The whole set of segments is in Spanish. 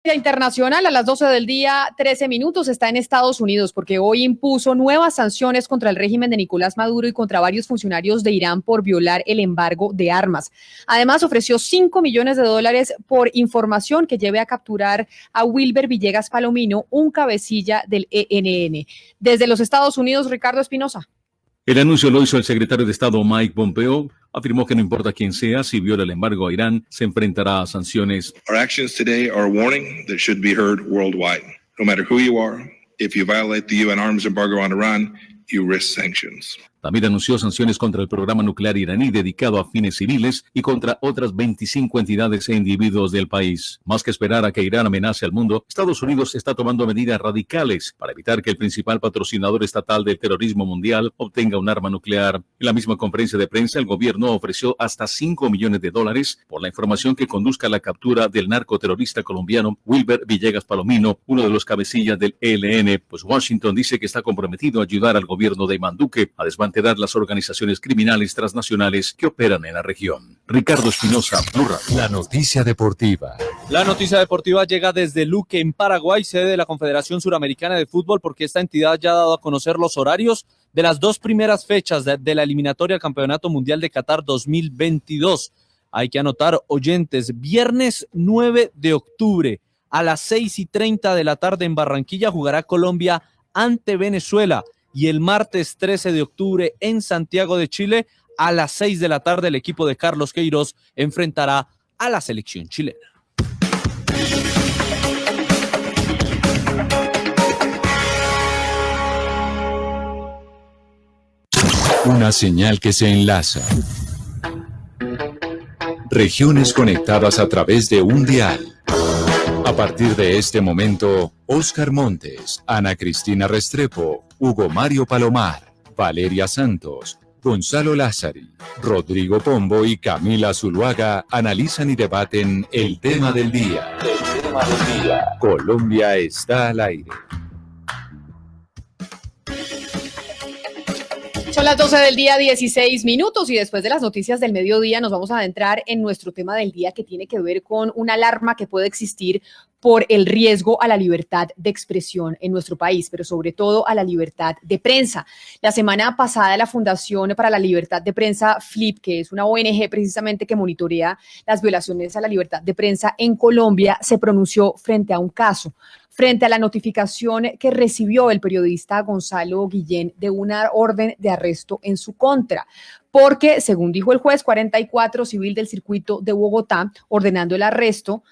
Internacional a las 12 del día, 13 minutos, está en Estados Unidos porque hoy impuso nuevas sanciones contra el régimen de Nicolás Maduro y contra varios funcionarios de Irán por violar el embargo de armas. Además, ofreció $5 millones por información que lleve a capturar a Wilber Villegas Palomino, un cabecilla del ELN. Desde los Estados Unidos, Ricardo Espinosa. El anuncio lo hizo el secretario de Estado Mike Pompeo. Afirmó que no importa quién sea, si viola el embargo a Irán, se enfrentará a sanciones. Our actions today are a warning that should be heard worldwide. No matter who you are, if you violate the UN arms embargo on Iran, you risk sanctions. También anunció sanciones contra el programa nuclear iraní dedicado a fines civiles y contra otras 25 entidades e individuos del país. Más que esperar a que Irán amenace al mundo, Estados Unidos está tomando medidas radicales para evitar que el principal patrocinador estatal del terrorismo mundial obtenga un arma nuclear. En la misma conferencia de prensa, el gobierno ofreció hasta $5 millones por la información que conduzca a la captura del narcoterrorista colombiano Wilber Villegas Palomino, uno de los cabecillas del ELN, pues Washington dice que está comprometido a ayudar al gobierno de Iván Duque a desmantelar las organizaciones criminales transnacionales que operan en la región. Ricardo Espinosa, Blue Radio. La noticia deportiva. La noticia deportiva llega desde Luque, en Paraguay, sede de la Confederación Suramericana de Fútbol, porque esta entidad ya ha dado a conocer los horarios de las dos primeras fechas de la eliminatoria al Campeonato Mundial de Qatar 2022. Hay que anotar, oyentes, viernes 9 de octubre a las 6:30 de la tarde en Barranquilla jugará Colombia ante Venezuela. Y el martes 13 de octubre en Santiago de Chile, a las 6 de la tarde, el equipo de Carlos Queiroz enfrentará a la selección chilena. Una señal que se enlaza. Regiones conectadas a través de un dial. A partir de este momento, Oscar Montes, Ana Cristina Restrepo, Hugo Mario Palomar, Valeria Santos, Gonzalo Lázari, Rodrigo Pombo y Camila Zuluaga analizan y debaten el tema del día. El tema del día. Colombia está al aire. Son las 12 del día, 16 minutos, y después de las noticias del mediodía nos vamos a adentrar en nuestro tema del día, que tiene que ver con una alarma que puede existir por el riesgo a la libertad de expresión en nuestro país, pero sobre todo a la libertad de prensa. La semana pasada, la Fundación para la Libertad de Prensa, FLIP, que es una ONG precisamente que monitorea las violaciones a la libertad de prensa en Colombia, se pronunció frente a un caso, frente a la notificación que recibió el periodista Gonzalo Guillén de una orden de arresto en su contra, porque, según dijo el juez 44 civil del circuito de Bogotá, ordenando el arresto,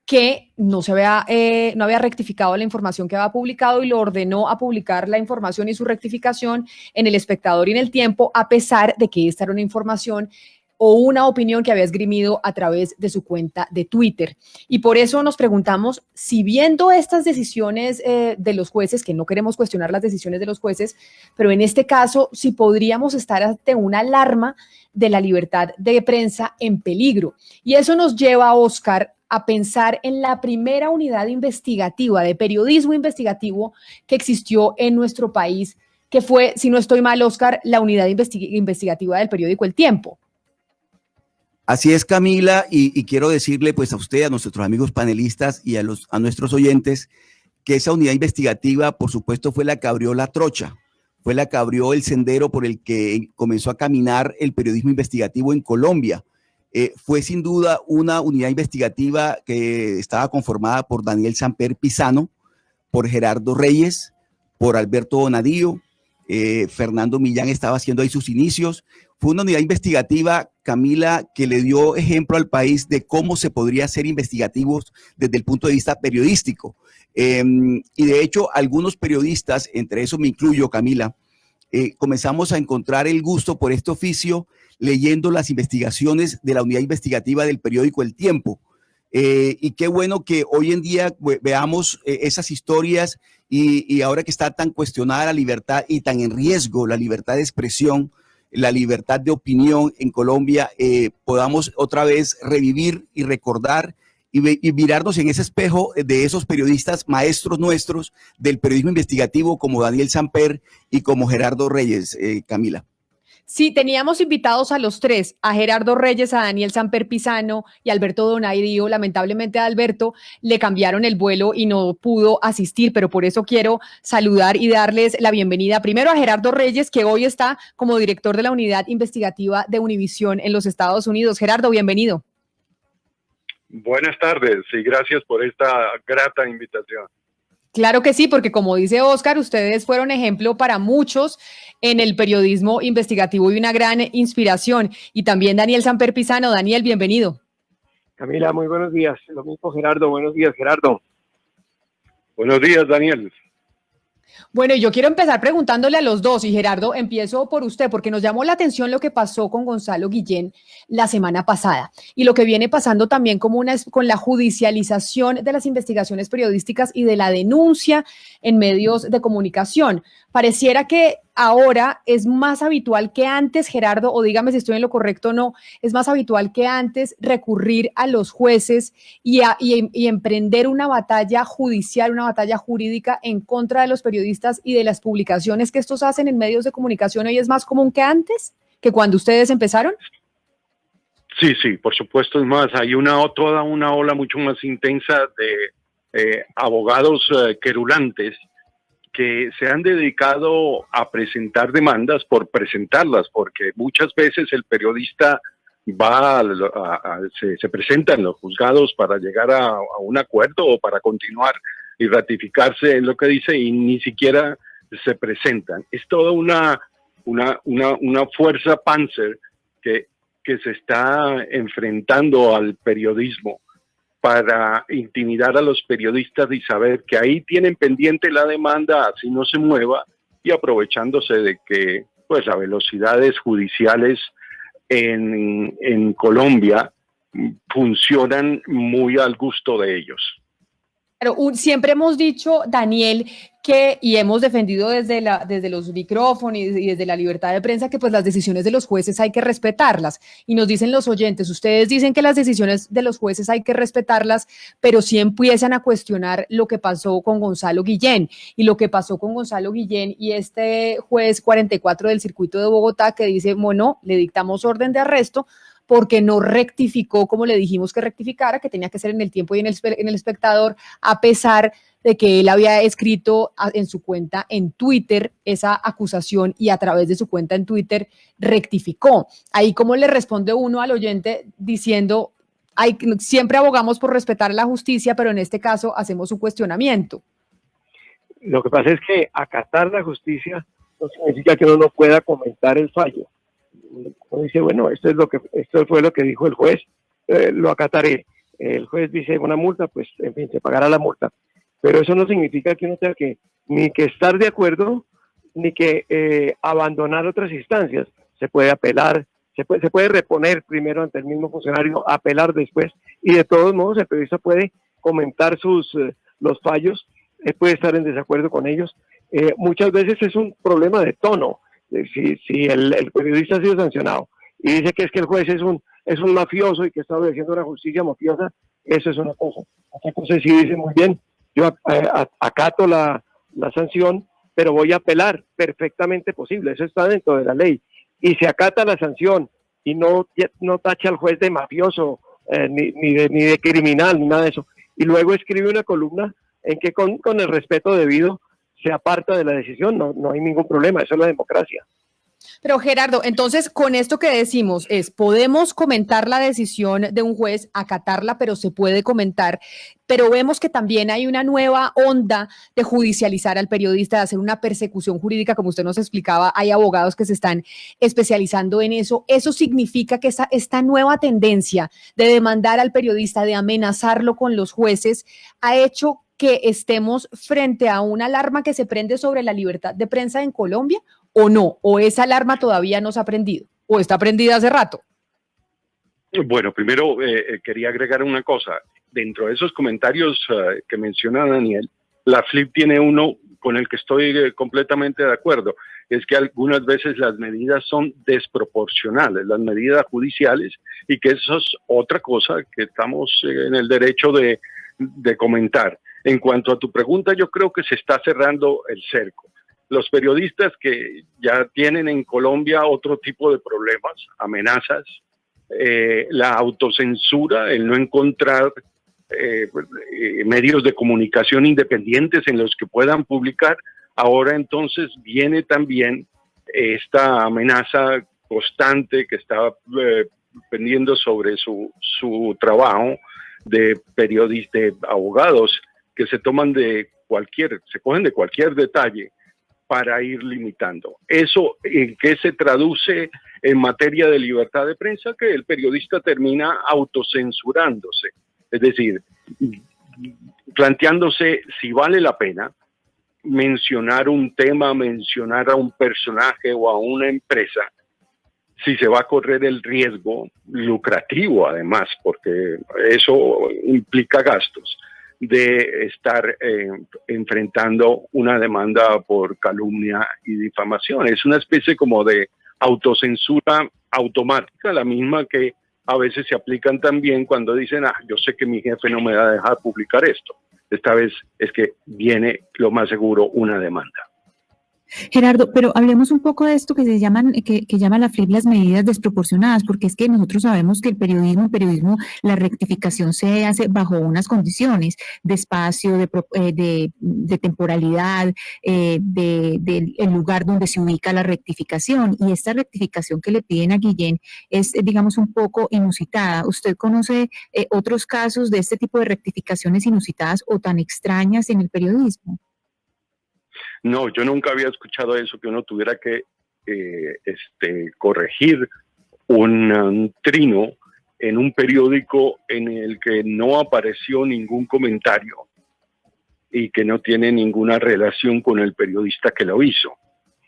que no había rectificado la información que había publicado y lo ordenó a publicar la información y su rectificación en El Espectador y en El Tiempo, a pesar de que esta era una información o una opinión que había esgrimido a través de su cuenta de Twitter. Y por eso nos preguntamos si, viendo estas decisiones de los jueces, que no queremos cuestionar las decisiones de los jueces, pero en este caso, si podríamos estar ante una alarma de la libertad de prensa en peligro. Y eso nos lleva, Oscar, a pensar en la primera unidad investigativa de periodismo investigativo que existió en nuestro país, que fue, si no estoy mal, Oscar, la unidad investigativa del periódico El Tiempo. Así es, Camila, y quiero decirle pues a usted, a nuestros amigos panelistas y a nuestros oyentes, que esa unidad investigativa, por supuesto, fue la que abrió la trocha, fue la que abrió el sendero por el que comenzó a caminar el periodismo investigativo en Colombia. Fue sin duda una unidad investigativa que estaba conformada por Daniel Samper Pisano, por Gerardo Reyes, por Alberto Donadío, Fernando Millán estaba haciendo ahí sus inicios. Fue una unidad investigativa, Camila, que le dio ejemplo al país de cómo se podría hacer investigativos desde el punto de vista periodístico. Y de hecho, algunos periodistas, entre esos me incluyo, Camila, comenzamos a encontrar el gusto por este oficio leyendo las investigaciones de la unidad investigativa del periódico El Tiempo. Y qué bueno que hoy en día veamos esas historias y ahora que está tan cuestionada la libertad y tan en riesgo la libertad de expresión, la libertad de opinión en Colombia, podamos otra vez revivir y recordar y mirarnos en ese espejo de esos periodistas maestros nuestros del periodismo investigativo como Daniel Samper y como Gerardo Reyes, Camila. Sí, teníamos invitados a los tres, a Gerardo Reyes, a Daniel Samper Pizano y a Alberto Donairio. Lamentablemente a Alberto le cambiaron el vuelo y no pudo asistir, pero por eso quiero saludar y darles la bienvenida primero a Gerardo Reyes, que hoy está como director de la unidad investigativa de Univisión en los Estados Unidos. Gerardo, bienvenido. Buenas tardes y gracias por esta grata invitación. Claro que sí, porque como dice Oscar, ustedes fueron ejemplo para muchos en el periodismo investigativo y una gran inspiración. Y también Daniel Samper Pizano. Daniel, bienvenido. Camila, muy buenos días. Lo mismo Gerardo, buenos días Gerardo. Buenos días, Daniel. Bueno, yo quiero empezar preguntándole a los dos, y Gerardo, empiezo por usted, porque nos llamó la atención lo que pasó con Gonzalo Guillén la semana pasada y lo que viene pasando también con la judicialización de las investigaciones periodísticas y de la denuncia en medios de comunicación. Pareciera que ahora es más habitual que antes, Gerardo, o dígame si estoy en lo correcto o no, es más habitual que antes recurrir a los jueces y emprender una batalla judicial, una batalla jurídica en contra de los periodistas y de las publicaciones que estos hacen en medios de comunicación. ¿Hoy es más común que antes, que cuando ustedes empezaron? Sí, por supuesto, es más, hay toda una ola mucho más intensa de abogados querulantes que se han dedicado a presentar demandas por presentarlas, porque muchas veces el periodista se presenta en los juzgados para llegar a un acuerdo o para continuar y ratificarse en lo que dice y ni siquiera se presentan. Es toda una fuerza Panzer que se está enfrentando al periodismo para intimidar a los periodistas y saber que ahí tienen pendiente la demanda, así no se mueva, y aprovechándose de que pues las velocidades judiciales en Colombia funcionan muy al gusto de ellos. Pero siempre hemos dicho, Daniel, y hemos defendido desde los micrófonos y desde la libertad de prensa, que pues las decisiones de los jueces hay que respetarlas. Y nos dicen los oyentes, ustedes dicen que las decisiones de los jueces hay que respetarlas, pero sí empiezan a cuestionar lo que pasó con Gonzalo Guillén. Y lo que pasó con Gonzalo Guillén y este juez 44 del circuito de Bogotá que dice, bueno, le dictamos orden de arresto, porque no rectificó como le dijimos que rectificara, que tenía que ser en El Tiempo y en El Espectador, a pesar de que él había escrito en su cuenta en Twitter esa acusación y a través de su cuenta en Twitter rectificó. Ahí, ¿cómo le responde uno al oyente diciendo, siempre abogamos por respetar la justicia, pero en este caso hacemos un cuestionamiento? Lo que pasa es que acatar la justicia no significa que uno no pueda comentar el fallo. Uno dice, bueno, esto fue lo que dijo el juez, lo acataré. El juez dice una multa, pues en fin, se pagará la multa. Pero eso no significa que uno tenga ni que estar de acuerdo, ni que abandonar otras instancias. Se puede apelar, se puede reponer primero ante el mismo funcionario, apelar después, y de todos modos el periodista puede comentar los fallos, puede estar en desacuerdo con ellos. Muchas veces es un problema de tono. Si el periodista ha sido sancionado y dice que es que el juez es un mafioso y que está obedeciendo una justicia mafiosa, eso es una cosa. Otra cosa es si dice, muy bien, yo acato la sanción, pero voy a apelar, perfectamente posible, eso está dentro de la ley. Y se acata la sanción y no tacha al juez de mafioso, ni de criminal, ni nada de eso. Y luego escribe una columna en que con el respeto debido se aparta de la decisión, no hay ningún problema, eso es la democracia. Pero Gerardo, entonces con esto que decimos podemos comentar la decisión de un juez, acatarla, pero se puede comentar, pero vemos que también hay una nueva onda de judicializar al periodista, de hacer una persecución jurídica, como usted nos explicaba, hay abogados que se están especializando en eso. Eso significa que esta nueva tendencia de demandar al periodista, de amenazarlo con los jueces, ha hecho que estemos frente a una alarma que se prende sobre la libertad de prensa en Colombia, ¿o no? ¿O esa alarma todavía no se ha prendido? ¿O está prendida hace rato? Bueno, primero quería agregar una cosa. Dentro de esos comentarios que menciona Daniel, la FLIP tiene uno con el que estoy completamente de acuerdo. Es que algunas veces las medidas son desproporcionales, las medidas judiciales, y que eso es otra cosa que estamos en el derecho de comentar. En cuanto a tu pregunta, yo creo que se está cerrando el cerco. los periodistas que ya tienen en Colombia otro tipo de problemas, amenazas, la autocensura, el no encontrar medios de comunicación independientes en los que puedan publicar. Ahora entonces viene también esta amenaza constante que está pendiendo sobre su trabajo de periodistas, de abogados que se cogen de cualquier detalle para ir limitando. ¿Eso en qué se traduce en materia de libertad de prensa? Que el periodista termina autocensurándose, es decir, planteándose si vale la pena mencionar un tema, mencionar a un personaje o a una empresa, si se va a correr el riesgo lucrativo, además, porque eso implica gastos, de estar enfrentando una demanda por calumnia y difamación. Es una especie como de autocensura automática, la misma que a veces se aplican también cuando dicen, yo sé que mi jefe no me va a dejar publicar esto. Esta vez es que viene, lo más seguro, una demanda. Gerardo, pero hablemos un poco de esto que se llaman, que llama la FLIP las medidas desproporcionadas, porque es que nosotros sabemos que el periodismo, la rectificación se hace bajo unas condiciones de espacio, de temporalidad, del lugar donde se ubica la rectificación, y esta rectificación que le piden a Guillén es, digamos, un poco inusitada. ¿Usted conoce otros casos de este tipo de rectificaciones inusitadas o tan extrañas en el periodismo? No, yo nunca había escuchado eso, que uno tuviera que corregir un trino en un periódico en el que no apareció ningún comentario y que no tiene ninguna relación con el periodista que lo hizo.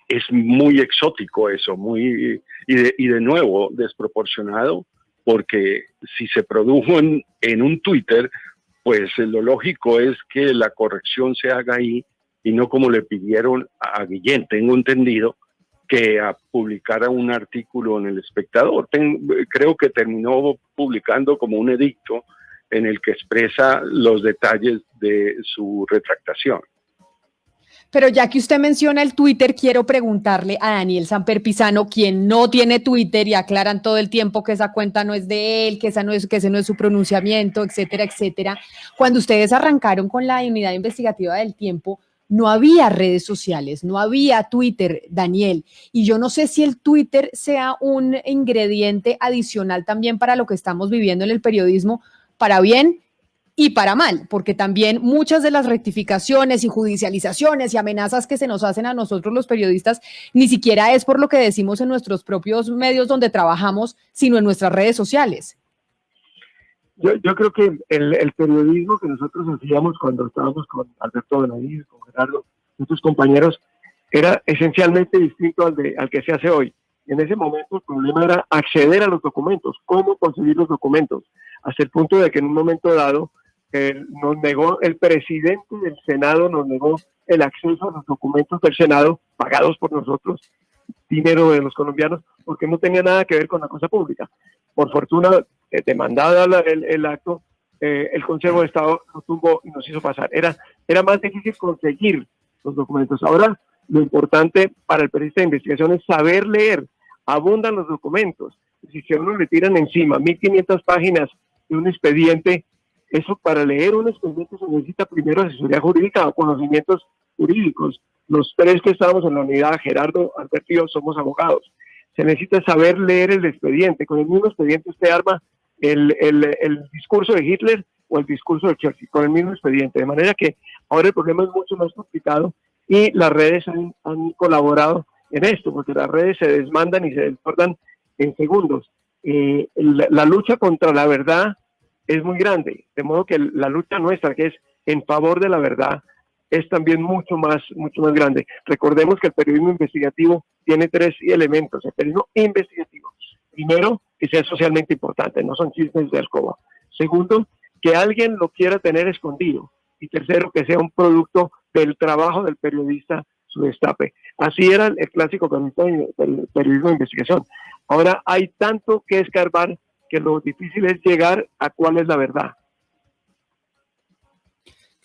Es muy exótico eso, y de nuevo desproporcionado, porque si se produjo en un Twitter, pues lo lógico es que la corrección se haga ahí y no como le pidieron a Guillén. Tengo entendido que publicara un artículo en El Espectador. Creo que terminó publicando como un edicto en el que expresa los detalles de su retractación. Pero ya que usted menciona el Twitter, quiero preguntarle a Daniel Samper Pizano, quien no tiene Twitter y aclaran todo el tiempo que esa cuenta no es de él, que ese no es su pronunciamiento, etcétera, etcétera. Cuando ustedes arrancaron con la unidad investigativa del Tiempo, no había redes sociales, no había Twitter, Daniel, y yo no sé si el Twitter sea un ingrediente adicional también para lo que estamos viviendo en el periodismo, para bien y para mal, porque también muchas de las rectificaciones y judicializaciones y amenazas que se nos hacen a nosotros los periodistas ni siquiera es por lo que decimos en nuestros propios medios donde trabajamos, sino en nuestras redes sociales. Yo creo que el periodismo que nosotros hacíamos cuando estábamos con Alberto Benavides, con Gerardo, nuestros compañeros, era esencialmente distinto al que se hace hoy. En ese momento el problema era acceder a los documentos, cómo conseguir los documentos, hasta el punto de que en un momento dado nos negó el presidente del Senado, nos negó el acceso a los documentos del Senado, pagados por nosotros, dinero de los colombianos, porque no tenía nada que ver con la cosa pública. Por fortuna, demandada el acto, el Consejo de Estado lo tumbó y nos hizo pasar. Era más difícil conseguir los documentos. Ahora, lo importante para el periodista de investigación es saber leer. Abundan los documentos. Si a uno le tiran encima 1.500 páginas de un expediente, eso para leer un expediente se necesita primero asesoría jurídica o conocimientos jurídicos. Los tres que estábamos en la unidad, Gerardo, Alberto y yo, somos abogados. Se necesita saber leer el expediente. Con el mismo expediente usted arma el discurso de Hitler o el discurso de Churchill, con el mismo expediente. De manera que ahora el problema es mucho más complicado y las redes han colaborado en esto, porque las redes se desmandan y se desbordan en segundos. La lucha contra la verdad es muy grande, de modo que la lucha nuestra, que es en favor de la verdad, es también mucho más grande. Recordemos que el periodismo investigativo tiene tres elementos. El periodismo investigativo, primero, que sea socialmente importante, no son chismes de alcoba. Segundo, que alguien lo quiera tener escondido. Y tercero, que sea un producto del trabajo del periodista, su destape. Así era el clásico periodismo de investigación. Ahora hay tanto que escarbar que lo difícil es llegar a cuál es la verdad.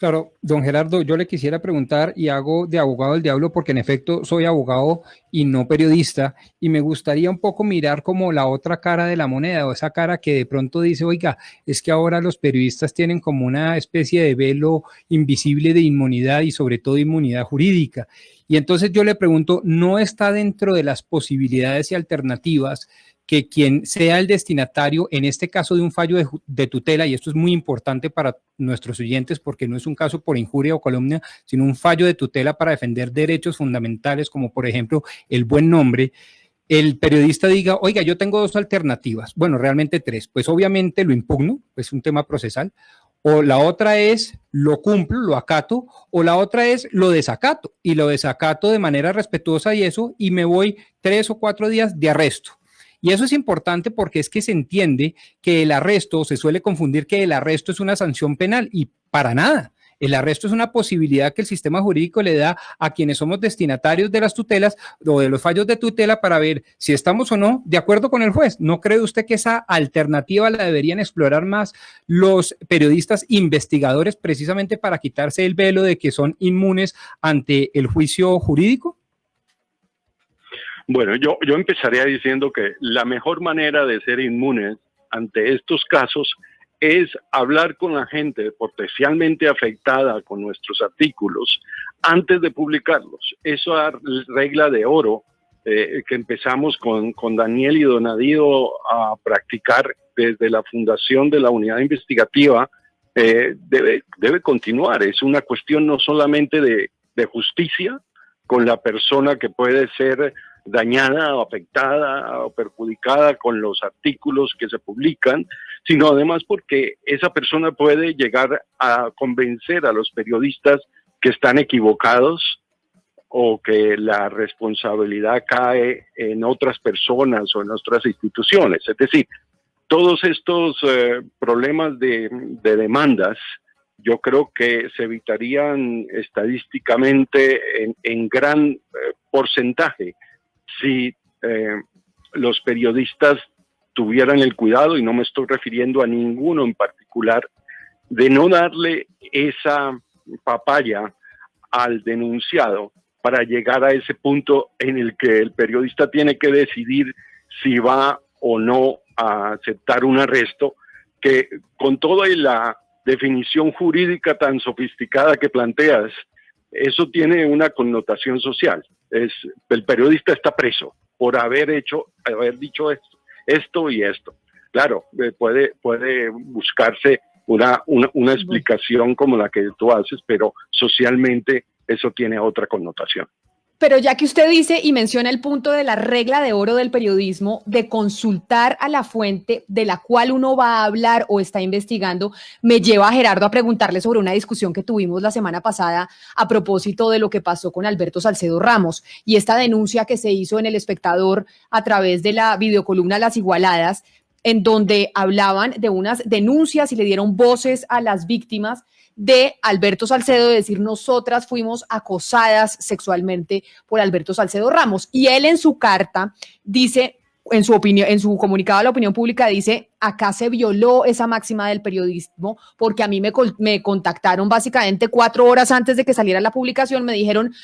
Claro, don Gerardo, yo le quisiera preguntar y hago de abogado del diablo porque en efecto soy abogado y no periodista y me gustaría un poco mirar como la otra cara de la moneda o esa cara que de pronto dice, oiga, es que ahora los periodistas tienen como una especie de velo invisible de inmunidad y sobre todo inmunidad jurídica. Y entonces yo le pregunto, ¿no está dentro de las posibilidades y alternativas que quien sea el destinatario, en este caso de un fallo de tutela, y esto es muy importante para nuestros oyentes porque no es un caso por injuria o calumnia, sino un fallo de tutela para defender derechos fundamentales como por ejemplo el buen nombre, el periodista diga, oiga, yo tengo dos alternativas, bueno, realmente tres, pues obviamente lo impugno, es un tema procesal, o la otra es lo cumplo, lo acato, o la otra es lo desacato, y lo desacato de manera respetuosa y eso, y me voy 3 o 4 días de arresto. Y eso es importante porque es que se entiende que el arresto, se suele confundir que el arresto es una sanción penal y para nada. El arresto es una posibilidad que el sistema jurídico le da a quienes somos destinatarios de las tutelas o de los fallos de tutela para ver si estamos o no de acuerdo con el juez. ¿No cree usted que esa alternativa la deberían explorar más los periodistas investigadores precisamente para quitarse el velo de que son inmunes ante el juicio jurídico? Bueno, yo empezaría diciendo que la mejor manera de ser inmunes ante estos casos es hablar con la gente potencialmente afectada con nuestros artículos antes de publicarlos. Esa regla de oro que empezamos con Daniel y Donadío a practicar desde la fundación de la unidad investigativa debe continuar. Es una cuestión no solamente de justicia con la persona que puede ser dañada o afectada o perjudicada con los artículos que se publican, sino además porque esa persona puede llegar a convencer a los periodistas que están equivocados o que la responsabilidad cae en otras personas o en otras instituciones. Es decir, todos estos problemas de demandas yo creo que se evitarían estadísticamente en gran porcentaje si los periodistas tuvieran el cuidado, y no me estoy refiriendo a ninguno en particular, de no darle esa papaya al denunciado para llegar a ese punto en el que el periodista tiene que decidir si va o no a aceptar un arresto, que con toda la definición jurídica tan sofisticada que planteas, eso tiene una connotación social. El periodista está preso por haber dicho esto y esto. Claro, puede buscarse una explicación como la que tú haces, pero socialmente eso tiene otra connotación. Pero ya que usted dice y menciona el punto de la regla de oro del periodismo, de consultar a la fuente de la cual uno va a hablar o está investigando, me lleva a Gerardo a preguntarle sobre una discusión que tuvimos la semana pasada a propósito de lo que pasó con Alberto Salcedo Ramos y esta denuncia que se hizo en El Espectador a través de la videocolumna Las Igualadas, en donde hablaban de unas denuncias y le dieron voces a las víctimas de Alberto Salcedo, de decir nosotras fuimos acosadas sexualmente por Alberto Salcedo Ramos. Y él en su carta dice, en su opinión, en su comunicado a la opinión pública dice, acá se violó esa máxima del periodismo porque a mí me contactaron básicamente 4 horas antes de que saliera la publicación, me dijeron,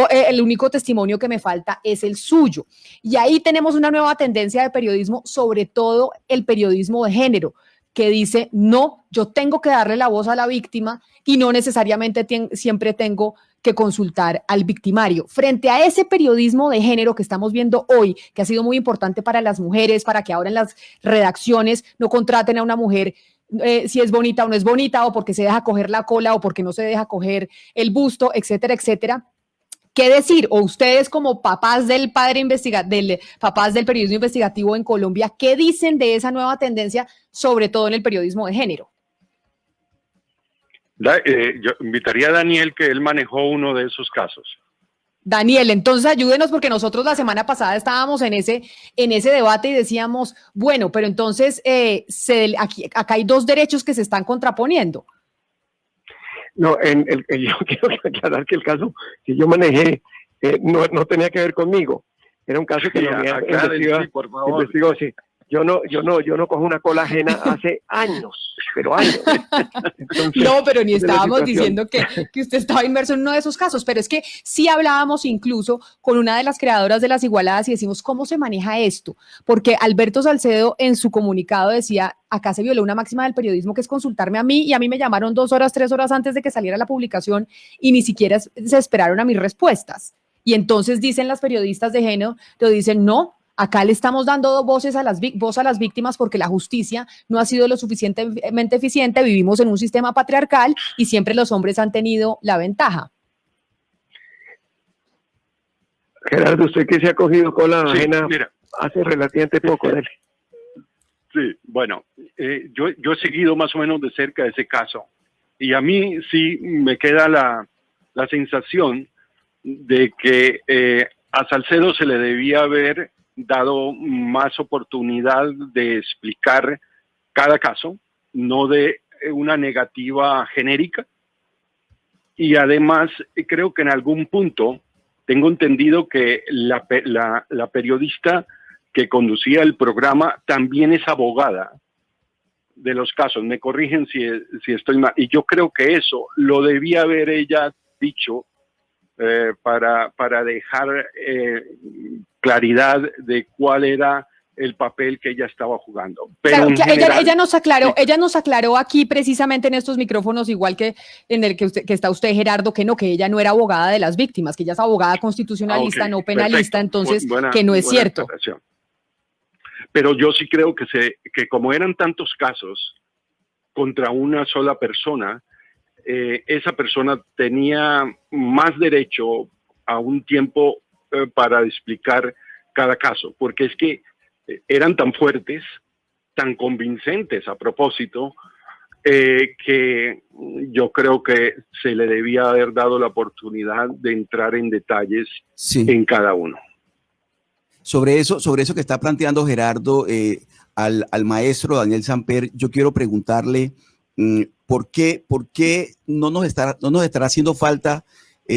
el único testimonio que me falta es el suyo. Y ahí tenemos una nueva tendencia de periodismo, sobre todo el periodismo de género, que dice, no, yo tengo que darle la voz a la víctima y no necesariamente siempre tengo que consultar al victimario. Frente a ese periodismo de género que estamos viendo hoy, que ha sido muy importante para las mujeres, para que ahora en las redacciones no contraten a una mujer si es bonita o no es bonita, o porque se deja coger la cola o porque no se deja coger el busto, etcétera, etcétera. ¿Qué decir? O ustedes como papás del papás del periodismo investigativo en Colombia, ¿qué dicen de esa nueva tendencia, sobre todo en el periodismo de género? Yo invitaría a Daniel, que él manejó uno de esos casos. Daniel, entonces ayúdenos, porque nosotros la semana pasada estábamos en ese debate y decíamos, bueno, pero entonces acá hay 2 derechos que se están contraponiendo. No, yo quiero aclarar que el caso que yo manejé no tenía que ver conmigo. Era un caso que lo había investigado, sí. Yo no cojo una cola ajena hace años, pero años. Entonces, no, pero ni estábamos situación. diciendo que usted estaba inmerso en uno de esos casos, pero es que sí hablábamos incluso con una de las creadoras de Las Igualadas y decimos, ¿cómo se maneja esto? Porque Alberto Salcedo en su comunicado decía, acá se violó una máxima del periodismo que es consultarme a mí, y a mí me llamaron 2 horas, 3 horas antes de que saliera la publicación y ni siquiera se esperaron a mis respuestas. Y entonces dicen las periodistas de género, lo dicen, no, acá le estamos dando voz a las víctimas porque la justicia no ha sido lo suficientemente eficiente, vivimos en un sistema patriarcal y siempre los hombres han tenido la ventaja. Gerardo, usted que se ha cogido cola Sí, ajena mira. hace relativamente poco, dele. Sí, bueno, yo he seguido más o menos de cerca ese caso y a mí sí me queda la sensación de que a Salcedo se le debía haber dado más oportunidad de explicar cada caso, no de una negativa genérica. Y además creo que en algún punto tengo entendido que la periodista que conducía el programa también es abogada de los casos. Me corrigen si estoy mal. Y yo creo que eso lo debía haber ella dicho para dejar claridad de cuál era el papel que ella estaba jugando. Pero claro, general, ella nos aclaró aquí precisamente en estos micrófonos, igual que en el que está usted, Gerardo, que ella no era abogada de las víctimas, que ella es abogada constitucionalista, okay, no penalista, perfecto. entonces que no es cierto. Aclaración. Pero yo sí creo que como eran tantos casos contra una sola persona, esa persona tenía más derecho a un tiempo para explicar cada caso, porque es que eran tan fuertes, tan convincentes a propósito, que yo creo que se le debía haber dado la oportunidad de entrar en detalles en cada uno. Sobre eso que está planteando Gerardo, al maestro Daniel Samper, yo quiero preguntarle ¿por qué no nos estará haciendo falta,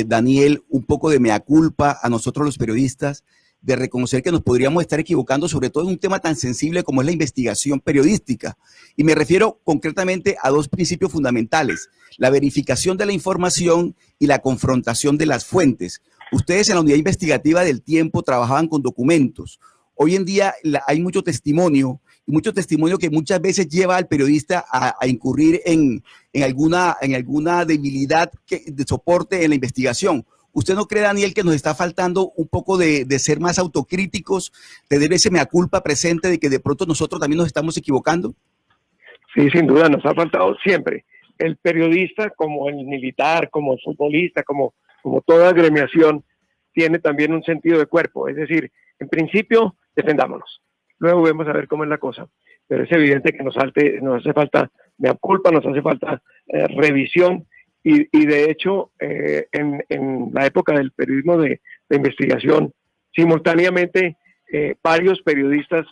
Daniel, un poco de mea culpa a nosotros los periodistas, de reconocer que nos podríamos estar equivocando, sobre todo en un tema tan sensible como es la investigación periodística? Y me refiero concretamente a 2 principios fundamentales: la verificación de la información y la confrontación de las fuentes. Ustedes en la unidad investigativa del Tiempo trabajaban con documentos. Hoy en día hay mucho testimonio que muchas veces lleva al periodista a incurrir en alguna debilidad de soporte en la investigación. ¿Usted no cree, Daniel, que nos está faltando un poco de ser más autocríticos, tener ese mea culpa presente de que de pronto nosotros también nos estamos equivocando? Sí, sin duda, nos ha faltado siempre. El periodista, como el militar, como el futbolista, como toda agremiación, tiene también un sentido de cuerpo. Es decir, en principio, defendámonos. Luego vemos a ver cómo es la cosa. Pero es evidente que nos hace falta mea culpa, nos hace falta revisión. Y de hecho, en la época del periodismo de investigación, simultáneamente varios periodistas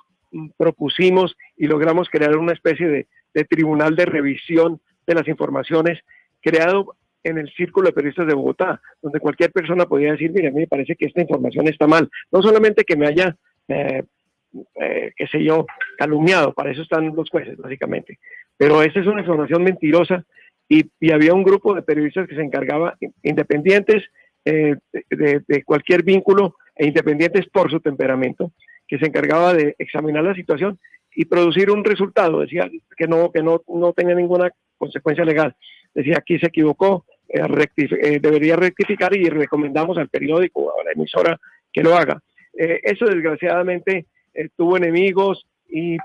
propusimos y logramos crear una especie de tribunal de revisión de las informaciones, creado en el Círculo de Periodistas de Bogotá, donde cualquier persona podía decir, mira, a mí me parece que esta información está mal. No solamente que me haya, qué sé yo, calumniado, para eso están los jueces, básicamente. Pero esa es una información mentirosa. Y había un grupo de periodistas que se encargaba, independientes de cualquier vínculo e independientes por su temperamento, que se encargaba de examinar la situación y producir un resultado. Decía que no tenía ninguna consecuencia legal. Decía, aquí se equivocó, debería rectificar, y recomendamos al periódico o a la emisora que lo haga. Eso desgraciadamente tuvo enemigos y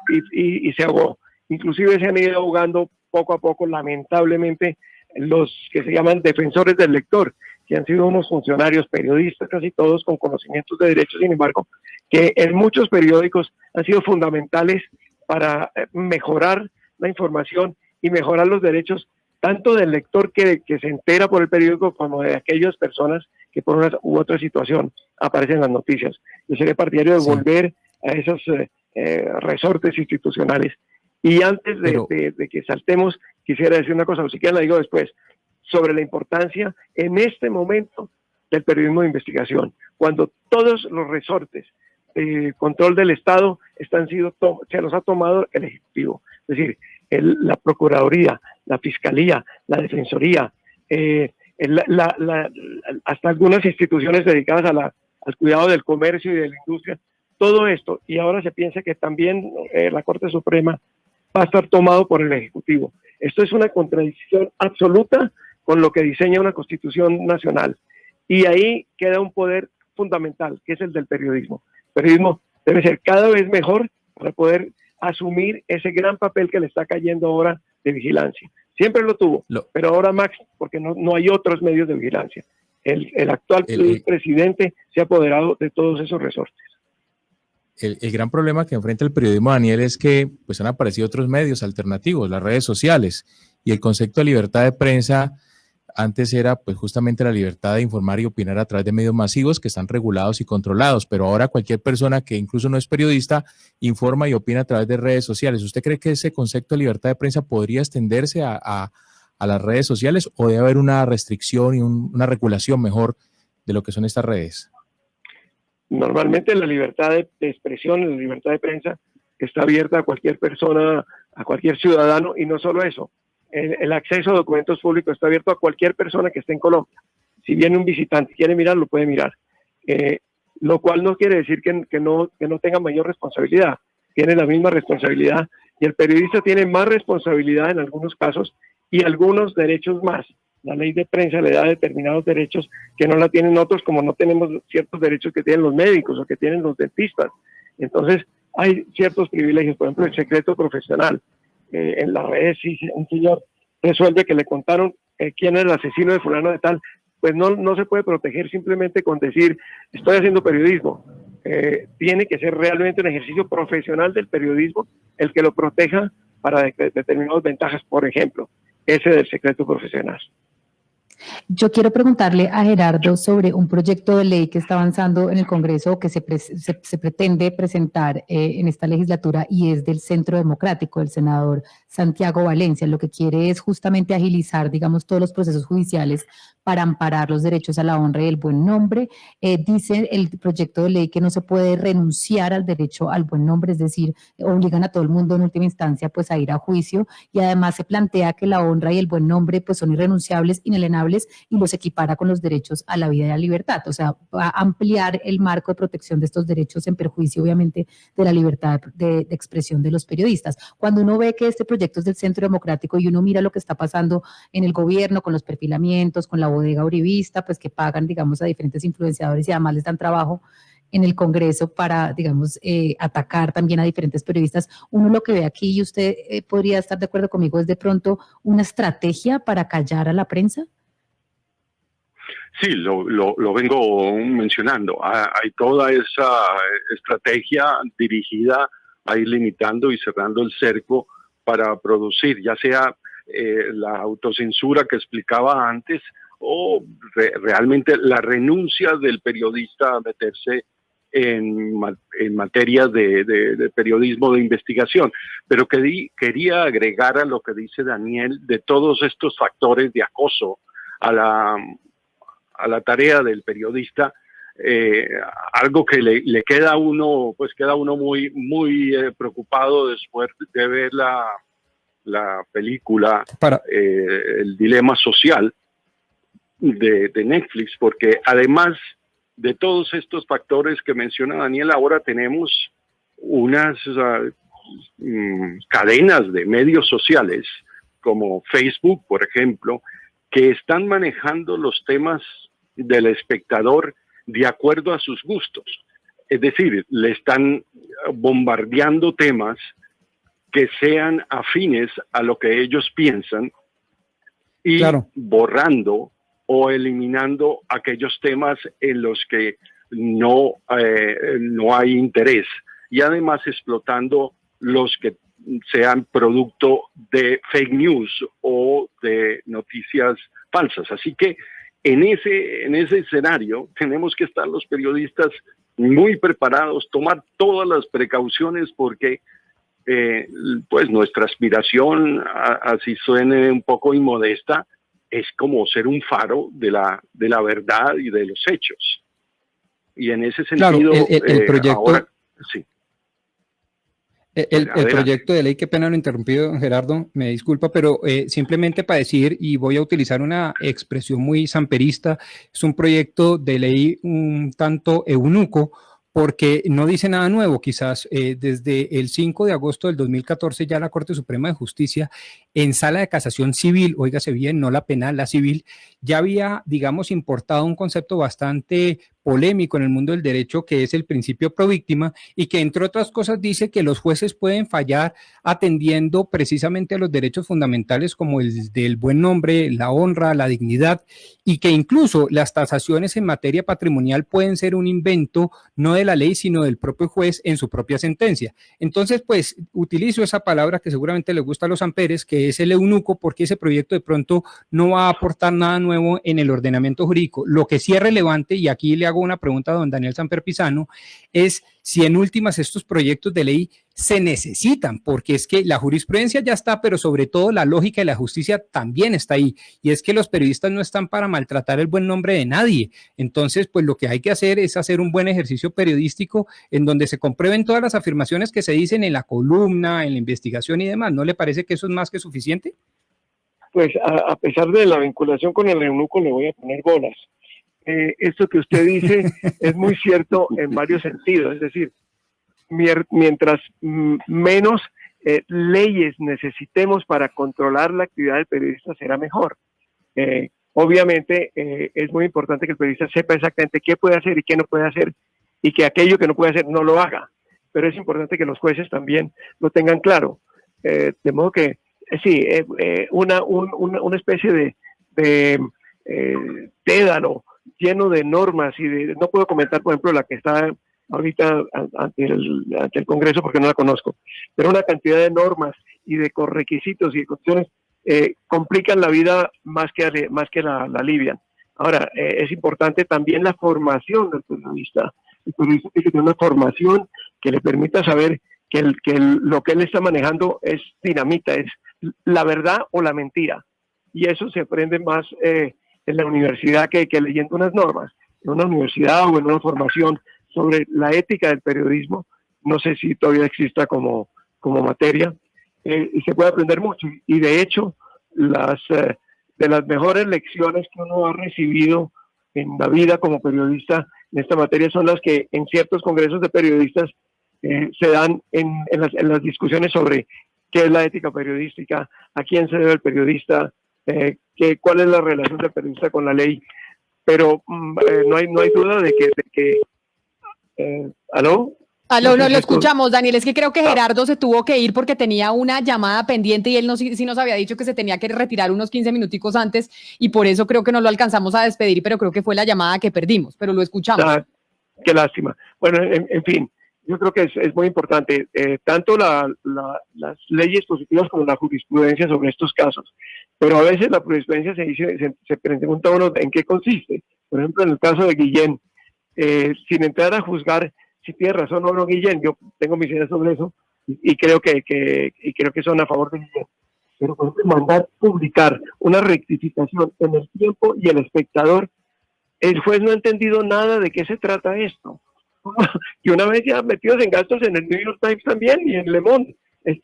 se ahogó. Inclusive se han ido ahogando poco a poco, lamentablemente, los que se llaman defensores del lector, que han sido unos funcionarios periodistas, casi todos con conocimientos de derecho, sin embargo, que en muchos periódicos han sido fundamentales para mejorar la información y mejorar los derechos tanto del lector que se entera por el periódico, como de aquellas personas que por una u otra situación aparecen en las noticias. Yo seré partidario de volver a esos resortes institucionales. Y antes de que saltemos, quisiera decir una cosa, o si quieren la digo después, sobre la importancia en este momento del periodismo de investigación, cuando todos los resortes control del Estado se los ha tomado el Ejecutivo. Es decir, la Procuraduría, la Fiscalía, la Defensoría, hasta algunas instituciones dedicadas al cuidado del comercio y de la industria, todo esto, y ahora se piensa que también la Corte Suprema va a estar tomado por el Ejecutivo. Esto es una contradicción absoluta con lo que diseña una Constitución nacional. Y ahí queda un poder fundamental, que es el del periodismo. El periodismo debe ser cada vez mejor para poder asumir ese gran papel que le está cayendo ahora de vigilancia. Siempre lo tuvo, pero ahora más, porque no hay otros medios de vigilancia. El actual presidente se ha apoderado de todos esos resortes. El gran problema que enfrenta el periodismo, Daniel, es que pues han aparecido otros medios alternativos, las redes sociales, y el concepto de libertad de prensa antes era pues justamente la libertad de informar y opinar a través de medios masivos que están regulados y controlados, pero ahora cualquier persona que incluso no es periodista informa y opina a través de redes sociales. ¿Usted cree que ese concepto de libertad de prensa podría extenderse a las redes sociales o debe haber una restricción y una regulación mejor de lo que son estas redes? Normalmente la libertad de expresión, la libertad de prensa está abierta a cualquier persona, a cualquier ciudadano, y no solo eso. El acceso a documentos públicos está abierto a cualquier persona que esté en Colombia. Si viene un visitante y quiere mirar, lo puede mirar. Lo cual no quiere decir que no tenga mayor responsabilidad. Tiene la misma responsabilidad, y el periodista tiene más responsabilidad en algunos casos y algunos derechos más. La ley de prensa le da determinados derechos que no la tienen otros, como no tenemos ciertos derechos que tienen los médicos o que tienen los dentistas. Entonces, hay ciertos privilegios, por ejemplo, el secreto profesional. En las redes, si un señor resuelve que le contaron quién es el asesino de fulano de tal, pues no se puede proteger simplemente con decir, estoy haciendo periodismo. Tiene que ser realmente un ejercicio profesional del periodismo el que lo proteja para determinadas ventajas, por ejemplo, ese del secreto profesional. Yo quiero preguntarle a Gerardo sobre un proyecto de ley que está avanzando en el Congreso que se pretende presentar en esta legislatura, y es del Centro Democrático, del senador Santiago Valencia. Lo que quiere es justamente agilizar, digamos, todos los procesos judiciales para amparar los derechos a la honra y el buen nombre. Dice el proyecto de ley que no se puede renunciar al derecho al buen nombre, es decir, obligan a todo el mundo en última instancia pues a ir a juicio, y además se plantea que la honra y el buen nombre pues son irrenunciables, inalienables, y los equipara con los derechos a la vida y a la libertad. O sea, va a ampliar el marco de protección de estos derechos en perjuicio, obviamente, de la libertad de expresión de los periodistas. Cuando uno ve que este proyecto es del Centro Democrático y uno mira lo que está pasando en el gobierno con los perfilamientos, con la bodega uribista, pues que pagan, digamos, a diferentes influenciadores y además les dan trabajo en el Congreso para, digamos, atacar también a diferentes periodistas. Uno lo que ve aquí, y usted podría estar de acuerdo conmigo, es de pronto una estrategia para callar a la prensa. Sí, lo vengo mencionando. Hay toda esa estrategia dirigida a ir limitando y cerrando el cerco para producir, ya sea la autocensura que explicaba antes o realmente la renuncia del periodista a meterse en materia de periodismo de investigación. Pero quería agregar a lo que dice Daniel de todos estos factores de acoso a la tarea del periodista, algo que le queda a uno, pues queda uno muy preocupado después de ver la película El dilema social de Netflix, porque además de todos estos factores que menciona Daniel, ahora tenemos unas cadenas de medios sociales como Facebook, por ejemplo, que están manejando los temas del espectador de acuerdo a sus gustos. Es decir, le están bombardeando temas que sean afines a lo que ellos piensan y borrando o eliminando aquellos temas en los que no hay interés, y además explotando los que sean producto de fake news o de noticias falsas. Así que en ese escenario tenemos que estar los periodistas muy preparados, tomar todas las precauciones, porque pues nuestra aspiración, así suene un poco inmodesta, es como ser un faro de la verdad y de los hechos. Y en ese Claro, sentido, el proyecto... ahora, sí. El proyecto de ley, qué pena lo interrumpido, don Gerardo, me disculpa, pero simplemente para decir, y voy a utilizar una expresión muy samperista, es un proyecto de ley un tanto eunuco, porque no dice nada nuevo. Quizás desde el 5 de agosto del 2014 ya la Corte Suprema de Justicia en sala de casación civil, óigase bien, no la penal, la civil, ya había, digamos, importado un concepto bastante polémico en el mundo del derecho, que es el principio pro víctima, y que entre otras cosas dice que los jueces pueden fallar atendiendo precisamente a los derechos fundamentales como el del buen nombre, la honra, la dignidad, y que incluso las tasaciones en materia patrimonial pueden ser un invento no de la ley, sino del propio juez en su propia sentencia. Entonces, pues, utilizo esa palabra que seguramente le gusta a los amperes, que es el eunuco, porque ese proyecto de pronto no va a aportar nada nuevo en el ordenamiento jurídico. Lo que sí es relevante, y aquí le hago una pregunta a don Daniel Samper Pizano, es si en últimas estos proyectos de ley se necesitan, porque es que la jurisprudencia ya está, pero sobre todo la lógica de la justicia también está ahí, y es que los periodistas no están para maltratar el buen nombre de nadie. Entonces, pues lo que hay que hacer es hacer un buen ejercicio periodístico en donde se comprueben todas las afirmaciones que se dicen en la columna, en la investigación y demás. ¿No le parece que eso es más que suficiente? Pues a pesar de la vinculación con el eunuco, le voy a poner bolas. Esto que usted dice es muy cierto en varios sentidos, es decir, mientras menos leyes necesitemos para controlar la actividad del periodista, será mejor. Obviamente es muy importante que el periodista sepa exactamente qué puede hacer y qué no puede hacer, y que aquello que no puede hacer no lo haga, pero es importante que los jueces también lo tengan claro, de modo que sí, una especie de dédalo lleno de normas y no puedo comentar, por ejemplo, la que está ahorita ante el Congreso porque no la conozco, pero una cantidad de normas y de requisitos y de condiciones complican la vida más que la alivian. Ahora, es importante también la formación del periodista. El periodista tiene que tener una formación que le permita saber que lo que él está manejando es dinamita, es la verdad o la mentira. Y eso se aprende más en la universidad que leyendo unas normas. En una universidad o en una formación sobre la ética del periodismo, no sé si todavía exista como materia, y se puede aprender mucho. Y de hecho, de las mejores lecciones que uno ha recibido en la vida como periodista en esta materia son las que en ciertos congresos de periodistas se dan en las discusiones sobre qué es la ética periodística, a quién se debe el periodista, cuál es la relación del periodista con la ley. Pero no hay duda de que ¿aló? Aló, no lo escuchamos, Daniel. Es que creo que Gerardo se tuvo que ir porque tenía una llamada pendiente y él sí nos había dicho que se tenía que retirar unos 15 minuticos antes, y por eso creo que no lo alcanzamos a despedir, pero creo que fue la llamada que perdimos, pero lo escuchamos. Qué lástima. Bueno, en fin, yo creo que es muy importante tanto las leyes positivas como la jurisprudencia sobre estos casos, pero a veces la jurisprudencia se pregunta uno en qué consiste. Por ejemplo, en el caso de Guillén, sin entrar a juzgar si tiene razón o no Guillén, yo tengo mis ideas sobre eso y creo que son a favor de Guillén. Pero por ejemplo, mandar publicar una rectificación en El Tiempo y El Espectador, el juez no ha entendido nada de qué se trata esto. Y una vez ya metidos en gastos en el New York Times también y en Le Monde,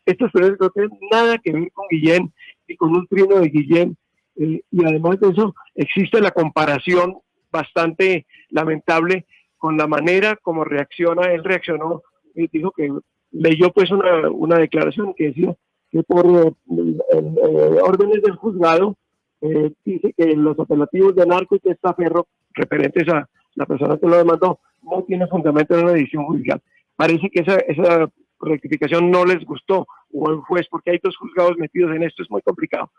estos periódicos no tienen nada que ver con Guillén y con un trino de Guillén, y además de eso existe la comparación bastante lamentable con la manera como él reaccionó, y dijo que leyó pues una declaración que decía que por órdenes del juzgado dice que los apelativos de narco y testaferro referentes a la persona que lo demandó no tiene fundamento en una decisión judicial. Parece que esa rectificación no les gustó o al juez, porque hay dos juzgados metidos en esto, es muy complicado.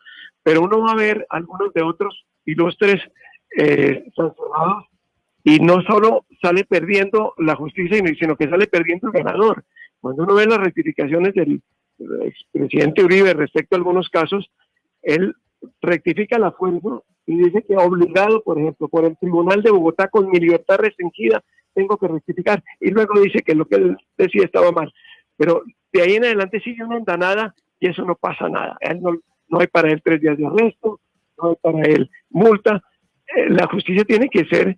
Pero uno va a ver algunos de otros ilustres sancionados, y no solo sale perdiendo la justicia, sino que sale perdiendo el ganador. Cuando uno ve las rectificaciones del expresidente Uribe respecto a algunos casos, él rectifica la fuerza y dice que obligado, por ejemplo, por el Tribunal de Bogotá con mi libertad restringida, tengo que rectificar, y luego dice que lo que él decía estaba mal. Pero de ahí en adelante sigue una andanada y eso no pasa nada. Él no hay para él 3 días de arresto, no hay para él multa. La justicia tiene que ser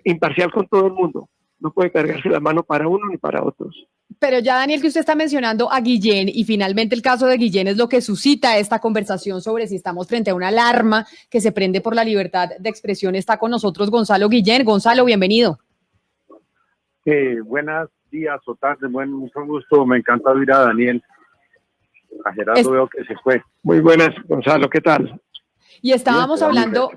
imparcial con todo el mundo. no puede cargarse la mano para uno ni para otros. Pero ya, Daniel, que usted está mencionando a Guillén y finalmente el caso de Guillén es lo que suscita esta conversación sobre si estamos frente a una alarma que se prende por la libertad de expresión. Está con nosotros Gonzalo Guillén. Gonzalo, bienvenido. Buenos días o tardes, mucho gusto. Me encanta oír a Daniel. A Gerardo veo que se fue. Muy buenas, Gonzalo, ¿qué tal? Y estábamos hablando,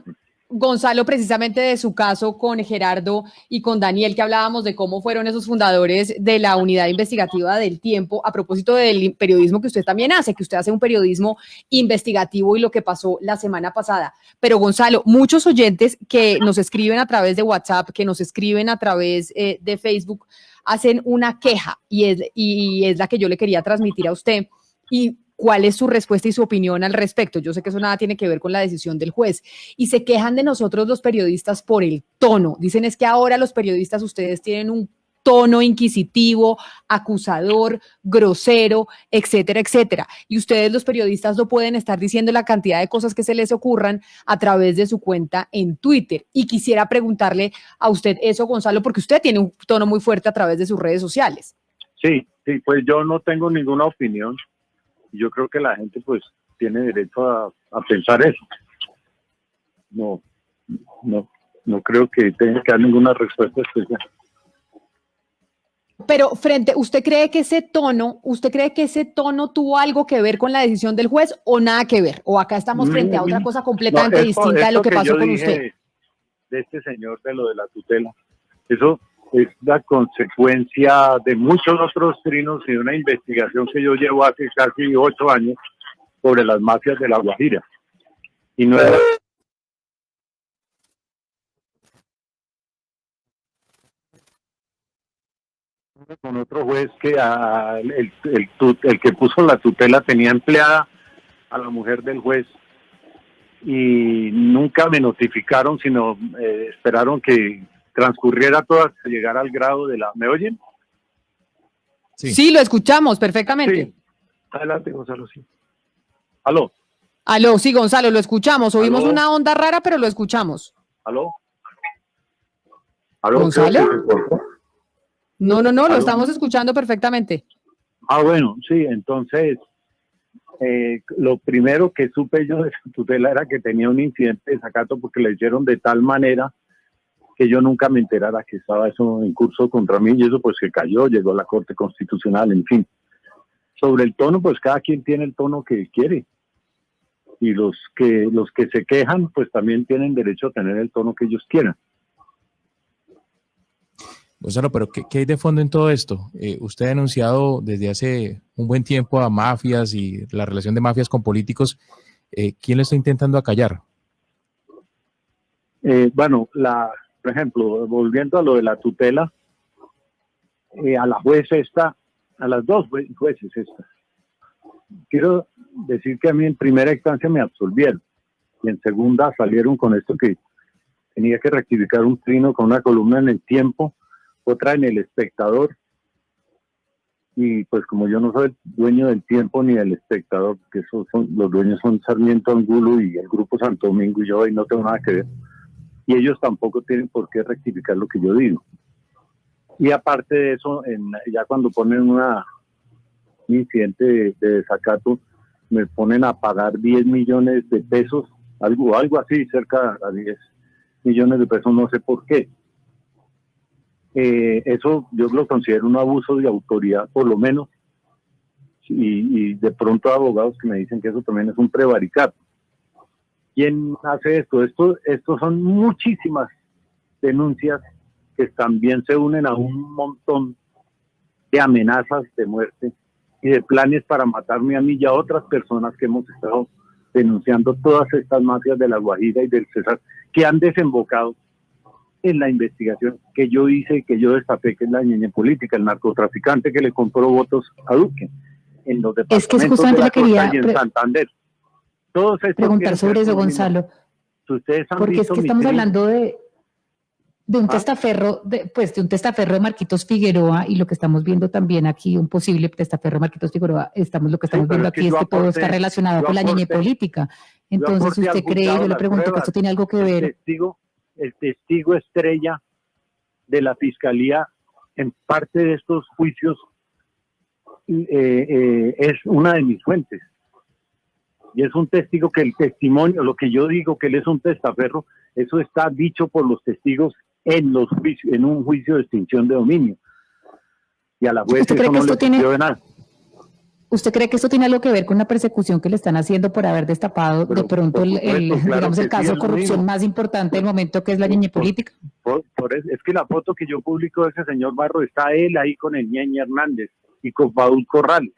Gonzalo, precisamente de su caso con Gerardo y con Daniel, que hablábamos de cómo fueron esos fundadores de la unidad investigativa del Tiempo, a propósito del periodismo que usted también hace, que usted hace un periodismo investigativo y lo que pasó la semana pasada. Pero Gonzalo, muchos oyentes que nos escriben a través de WhatsApp, que nos escriben a través de Facebook, hacen una queja y es la que yo le quería transmitir a usted. ¿Y cuál es su respuesta y su opinión al respecto? Yo sé que eso nada tiene que ver con la decisión del juez. Y se quejan de nosotros los periodistas por el tono. Dicen es que ahora los periodistas, ustedes tienen un tono inquisitivo, acusador, grosero, etcétera, etcétera. Y ustedes los periodistas no pueden estar diciendo la cantidad de cosas que se les ocurran a través de su cuenta en Twitter. Y quisiera preguntarle a usted eso, Gonzalo, porque usted tiene un tono muy fuerte a través de sus redes sociales. Sí, pues yo no tengo ninguna opinión. Yo creo que la gente pues tiene derecho a pensar eso. No creo que tenga que dar ninguna respuesta especial. Pero ¿usted cree que ese tono tuvo algo que ver con la decisión del juez o nada que ver? ¿O acá estamos frente a otra cosa completamente distinta de lo que pasó con usted? De este señor de lo de la tutela. Eso es la consecuencia de muchos otros trinos y de una investigación que yo llevo hace casi 8 años sobre las mafias de La Guajira. Y no era... con otro juez que el que puso la tutela tenía empleada a la mujer del juez y nunca me notificaron, sino esperaron que transcurriera todo hasta llegar al grado de la... ¿Me oyen? Sí, lo escuchamos perfectamente. Sí. Adelante, Gonzalo, sí. ¿Aló? Aló, sí, Gonzalo, lo escuchamos. Oímos ¿Aló? una onda rara, pero lo escuchamos. ¿Aló? ¿Gonzalo? No, ¿Aló? lo estamos escuchando perfectamente. Bueno, sí, entonces lo primero que supe yo de su tutela era que tenía un incidente de desacato porque le hicieron de tal manera que yo nunca me enterara que estaba eso en curso contra mí y eso pues que cayó, llegó a la Corte Constitucional, en fin. Sobre el tono, pues cada quien tiene el tono que quiere y los que se quejan pues también tienen derecho a tener el tono que ellos quieran. Gonzalo, pero ¿qué hay de fondo en todo esto? Usted ha denunciado desde hace un buen tiempo a mafias y la relación de mafias con políticos. ¿Quién le está intentando acallar? Por ejemplo, volviendo a lo de la tutela, a la jueza esta, a las dos jueces estas, quiero decir que a mí en primera instancia me absolvieron y en segunda salieron con esto que tenía que rectificar un trino con una columna en El Tiempo, otra en El Espectador, y pues como yo no soy el dueño del Tiempo ni del Espectador, que los dueños son Sarmiento Angulo y el Grupo Santo Domingo y yo ahí no tengo nada que ver, y ellos tampoco tienen por qué rectificar lo que yo digo. Y aparte de eso, ya cuando ponen un incidente de desacato, me ponen a pagar 10 millones de pesos, algo así, cerca a 10 millones de pesos, no sé por qué. Eso yo lo considero un abuso de autoridad, por lo menos, y de pronto abogados que me dicen que eso también es un prevaricato. ¿Quién hace esto? Estos son muchísimas denuncias que también se unen a un montón de amenazas de muerte y de planes para matarme a mí y a otras personas que hemos estado denunciando todas estas mafias de La Guajira y del Cesar que han desembocado en la investigación que yo hice, que yo destapé, que es la ñeñe política, el narcotraficante que le compró votos a Duque en los departamentos de la Costa y en Santander. Todos estos preguntar sobre eso, Gonzalo, porque es que estamos hablando de un testaferro, de un testaferro de Marquitos Figueroa, y lo que estamos viendo también aquí, un posible testaferro de Marquitos Figueroa, lo que estamos viendo aquí es que todo está relacionado con la ñeñe política. Entonces, ¿usted cree, yo le pregunto, que esto tiene algo que ver? El testigo estrella de la Fiscalía en parte de estos juicios es una de mis fuentes. Y es un testigo que el testimonio, lo que yo digo que él es un testaferro, eso está dicho por los testigos en los juicios, en un juicio de extinción de dominio. Y a la juez eso no le sirvió de nada. ¿Usted cree que esto tiene algo que ver con la persecución que le están haciendo por haber destapado de pronto digamos, el caso de corrupción más importante del momento, que es la ñeñe política? Es que la foto que yo publico de ese señor Barro, está él ahí con el Ñeñe Hernández y con Paul Corrales.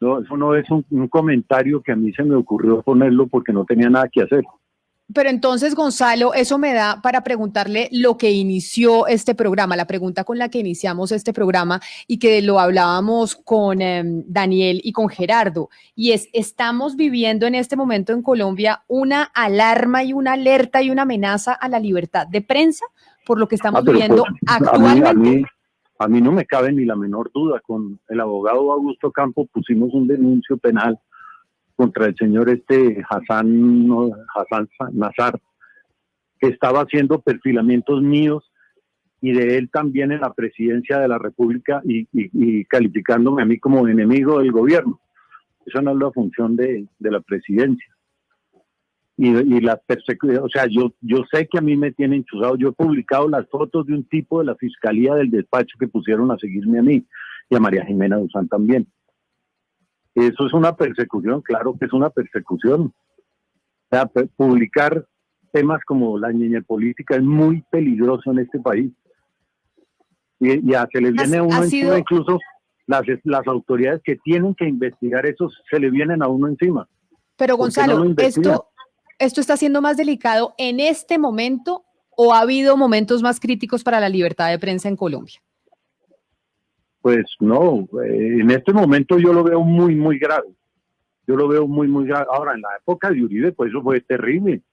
No, eso no es un comentario que a mí se me ocurrió ponerlo porque no tenía nada que hacer. Pero entonces, Gonzalo, eso me da para preguntarle lo que inició este programa, la pregunta con la que iniciamos este programa y que lo hablábamos con Daniel y con Gerardo, y es, ¿estamos viviendo en este momento en Colombia una alarma y una alerta y una amenaza a la libertad de prensa por lo que estamos viviendo actualmente? A mí no me cabe ni la menor duda. Con el abogado Augusto Campo pusimos un denuncio penal contra el señor Hassan Nazar, que estaba haciendo perfilamientos míos y de él también en la presidencia de la República y calificándome a mí como enemigo del gobierno. Esa no es la función de la presidencia. Y la persecución, o sea, yo sé que a mí me tienen chuzado. Yo he publicado las fotos de un tipo de la fiscalía del despacho que pusieron a seguirme a mí y a María Jimena Duzán también. Eso es una persecución, claro que es una persecución. O sea, publicar temas como la ñeñe política es muy peligroso en este país. Y ya se les viene a uno encima, incluso las autoridades que tienen que investigar eso, se le vienen a uno encima. Pero Gonzalo, ¿esto está siendo más delicado en este momento o ha habido momentos más críticos para la libertad de prensa en Colombia? Pues no, en este momento yo lo veo muy, muy grave. Yo lo veo muy, muy grave. Ahora, en la época de Uribe, pues eso fue terrible.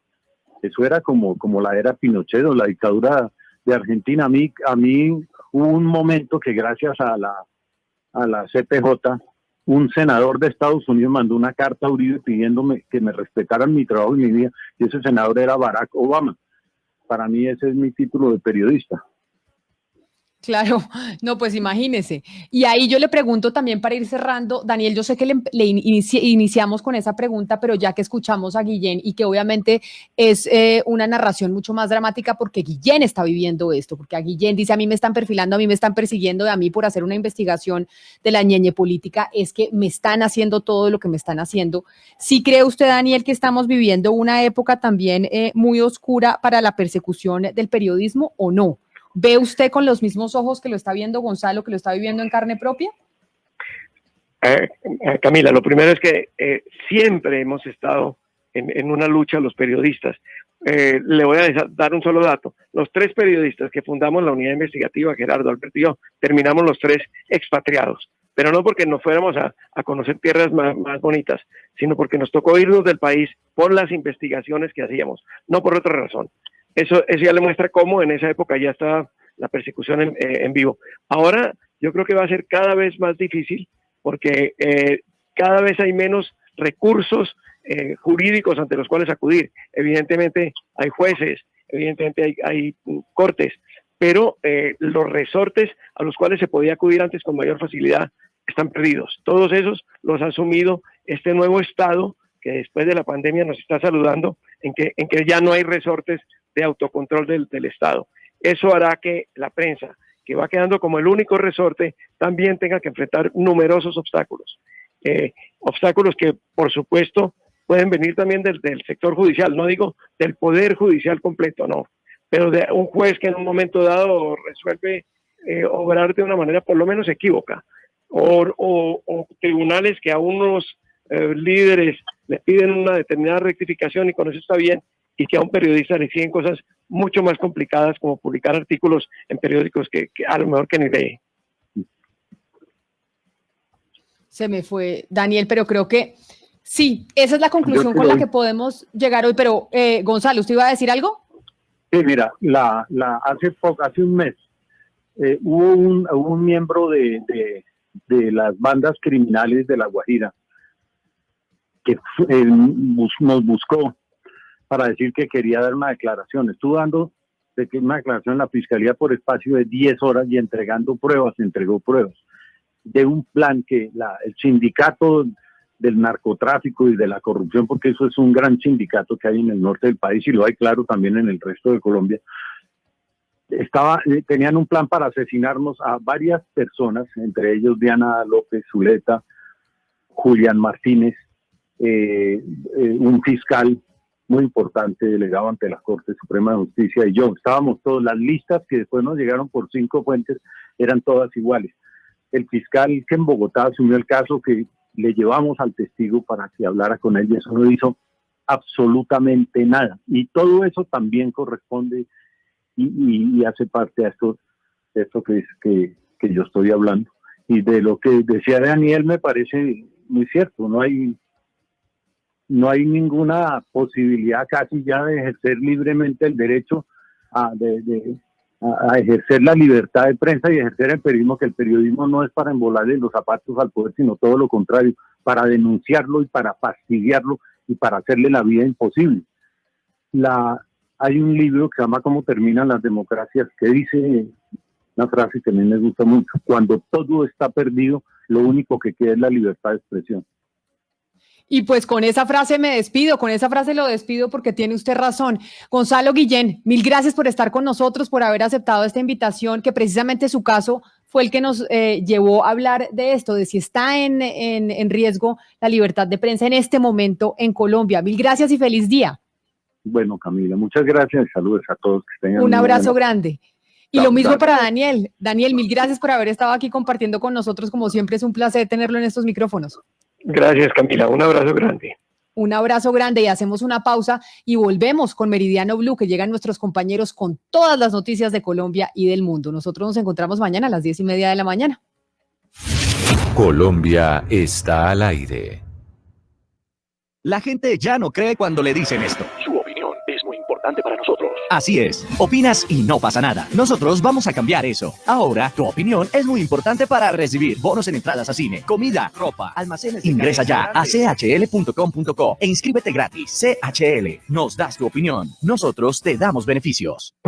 Eso era como la era Pinochet o la dictadura de Argentina. A mí hubo un momento que gracias a la CPJ, un senador de Estados Unidos mandó una carta a Uribe pidiéndome que me respetaran mi trabajo y mi vida, y ese senador era Barack Obama. Para mí ese es mi título de periodista. Claro, no, pues imagínese. Y ahí yo le pregunto también para ir cerrando, Daniel, yo sé que iniciamos con esa pregunta, pero ya que escuchamos a Guillén y que obviamente es una narración mucho más dramática porque Guillén está viviendo esto, porque a Guillén dice, a mí me están perfilando, a mí me están persiguiendo, a mí por hacer una investigación de la ñeñe política, es que me están haciendo todo lo que me están haciendo. ¿Sí cree usted, Daniel, que estamos viviendo una época también muy oscura para la persecución del periodismo o no? ¿Ve usted con los mismos ojos que lo está viendo Gonzalo, que lo está viviendo en carne propia? Camila, lo primero es que siempre hemos estado en una lucha los periodistas. Le voy a dar un solo dato. Los 3 periodistas que fundamos la unidad investigativa, Gerardo, Alberto y yo, terminamos los 3 expatriados. Pero no porque nos fuéramos a conocer tierras más bonitas, sino porque nos tocó irnos del país por las investigaciones que hacíamos, no por otra razón. Eso ya le muestra cómo en esa época ya estaba la persecución en vivo. Ahora yo creo que va a ser cada vez más difícil porque cada vez hay menos recursos jurídicos ante los cuales acudir. Evidentemente hay jueces, evidentemente hay cortes, pero los resortes a los cuales se podía acudir antes con mayor facilidad están perdidos. Todos esos los ha asumido este nuevo Estado que después de la pandemia nos está saludando en que ya no hay resortes de autocontrol del Estado. Eso hará que la prensa, que va quedando como el único resorte, también tenga que enfrentar numerosos obstáculos. Obstáculos que, por supuesto, pueden venir también del sector judicial, no digo del poder judicial completo, no, pero de un juez que en un momento dado resuelve obrar de una manera por lo menos equívoca, o tribunales que a unos líderes le piden una determinada rectificación y con eso está bien, y que a un periodista le exigen cosas mucho más complicadas como publicar artículos en periódicos que a lo mejor que ni lee. Se me fue Daniel, pero creo que sí, esa es la conclusión con la que podemos llegar hoy. Pero Gonzalo, ¿usted iba a decir algo? Sí, mira, hace un mes hubo un miembro de las bandas criminales de La Guajira que nos buscó para decir que quería dar una declaración. Estuvo dando de que una declaración en la Fiscalía por espacio de 10 horas y entregó pruebas de un plan que el sindicato del narcotráfico y de la corrupción, porque eso es un gran sindicato que hay en el norte del país y lo hay claro también en el resto de Colombia, tenían un plan para asesinarnos a varias personas, entre ellos Diana López Zuleta, Julián Martínez, un fiscal muy importante delegado ante la Corte Suprema de Justicia y yo. Estábamos todos, las listas que después nos llegaron por 5 fuentes eran todas iguales. El fiscal que en Bogotá asumió el caso, que le llevamos al testigo para que hablara con él, y eso no hizo absolutamente nada. Y todo eso también corresponde y hace parte de esto que yo estoy hablando. Y de lo que decía Daniel me parece muy cierto, no hay ninguna posibilidad casi ya de ejercer libremente el derecho a ejercer la libertad de prensa y ejercer el periodismo, que el periodismo no es para embolarle los zapatos al poder, sino todo lo contrario, para denunciarlo y para fastidiarlo y para hacerle la vida imposible. Hay un libro que se llama ¿Cómo terminan las democracias?, que dice una frase que a mí me gusta mucho: cuando todo está perdido, lo único que queda es la libertad de expresión. Y pues con esa frase me despido, con esa frase lo despido porque tiene usted razón. Gonzalo Guillén, mil gracias por estar con nosotros, por haber aceptado esta invitación, que precisamente su caso fue el que nos llevó a hablar de esto, de si está en riesgo la libertad de prensa en este momento en Colombia. Mil gracias y feliz día. Bueno, Camila, muchas gracias y saludos a todos. Que tengan un abrazo grande. Y Chao, lo mismo chao. para Daniel. Daniel, mil gracias por haber estado aquí compartiendo con nosotros. Como siempre, es un placer tenerlo en estos micrófonos. Gracias, Camila. Un abrazo grande. Un abrazo grande y hacemos una pausa y volvemos con Meridiano Blue, que llegan nuestros compañeros con todas las noticias de Colombia y del mundo. Nosotros nos encontramos mañana a las 10:30 de la mañana. Colombia está al aire. La gente ya no cree cuando le dicen esto. Su opinión es muy importante para nosotros. Así es, opinas y no pasa nada. Nosotros vamos a cambiar eso. Ahora, tu opinión es muy importante para recibir bonos en entradas a cine, comida, ropa, almacenes. Ingresa ya a chl.com.co e inscríbete gratis. CHL, nos das tu opinión. Nosotros te damos beneficios.